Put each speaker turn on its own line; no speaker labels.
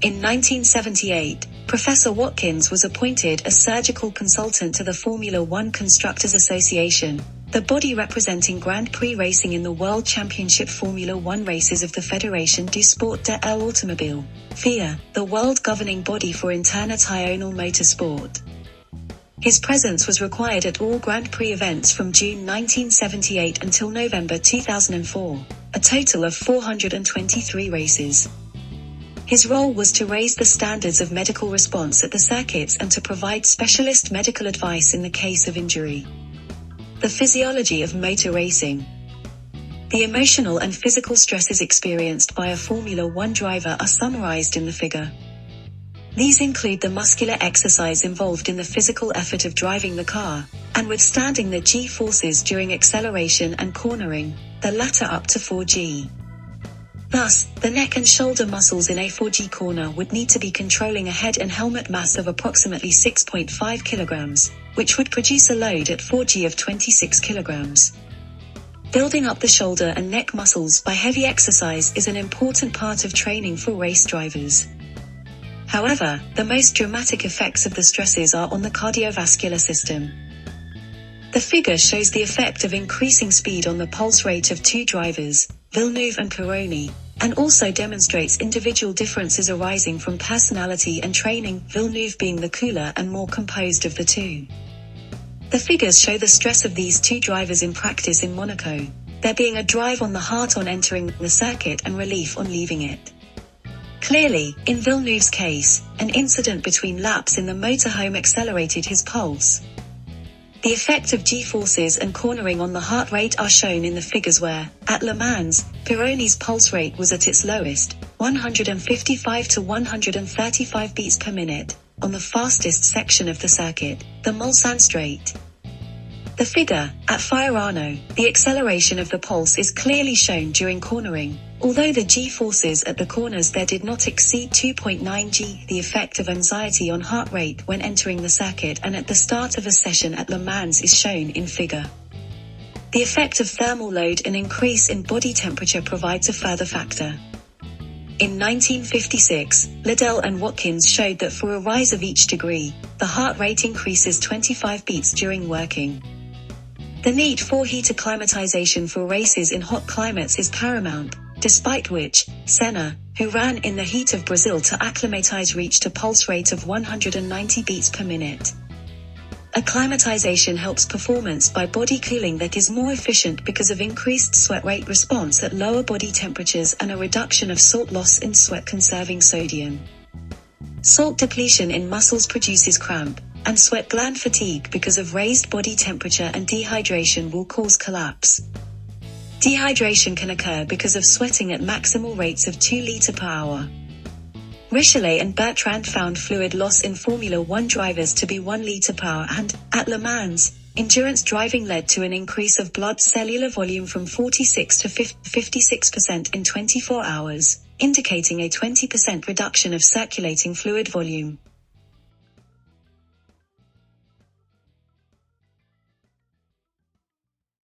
In 1978, Professor Watkins was appointed as surgical consultant to the Formula One Constructors Association, the body representing Grand Prix racing in the World Championship Formula One races of the Fédération du Sport de l'Automobile, FIA, the world governing body for international motorsport. His presence was required at all Grand Prix events from June 1978 until November 2004, a total of 423 races. His role was to raise the standards of medical response at the circuits and to provide specialist medical advice in the case of injury. The physiology of motor racing. The emotional and physical stresses experienced by a Formula One driver are summarized in the figure. These include the muscular exercise involved in the physical effort of driving the car, and withstanding the G-forces during acceleration and cornering, the latter up to 4G. Thus, the neck and shoulder muscles in a 4G corner would need to be controlling a head and helmet mass of approximately 6.5 kilograms, which would produce a load at 4G of 26 kilograms. Building up the shoulder and neck muscles by heavy exercise is an important part of training for race drivers. However, the most dramatic effects of the stresses are on the cardiovascular system. The figure shows the effect of increasing speed on the pulse rate of two drivers, Villeneuve and Pironi, and also demonstrates individual differences arising from personality and training, Villeneuve being the cooler and more composed of the two. The figures show the stress of these two drivers in practice in Monaco, there being a drive on the heart on entering the circuit and relief on leaving it. Clearly, in Villeneuve's case, an incident between laps in the motorhome accelerated his pulse. The effect of G-forces and cornering on the heart rate are shown in the figures where, at Le Mans, Pironi's pulse rate was at its lowest, 155 to 135 beats per minute, on the fastest section of the circuit, the Mulsanne Straight. The figure, at Fiorano, the acceleration of the pulse is clearly shown during cornering, although the G-forces at the corners there did not exceed 2.9 G. The effect of anxiety on heart rate when entering the circuit and at the start of a session at Le Mans is shown in figure. The effect of thermal load and increase in body temperature provides a further factor. In 1956, Ladell and Watkins showed that for a rise of each degree, the heart rate increases 25 beats during working. The need for heat acclimatization for races in hot climates is paramount, despite which, Senna, who ran in the heat of Brazil to acclimatize, reached a pulse rate of 190 beats per minute. Acclimatization helps performance by body cooling that is more efficient because of increased sweat rate response at lower body temperatures and a reduction of salt loss in sweat conserving sodium. Salt depletion in muscles produces cramp, and sweat gland fatigue because of raised body temperature, and dehydration will cause collapse. Dehydration can occur because of sweating at maximal rates of 2 liters per hour. Richalet and Bertrand found fluid loss in Formula One drivers to be 1 liter per hour and, at Le Mans, endurance driving led to an increase of blood cellular volume from 46 to 56% in 24 hours, indicating a 20% reduction of circulating fluid volume.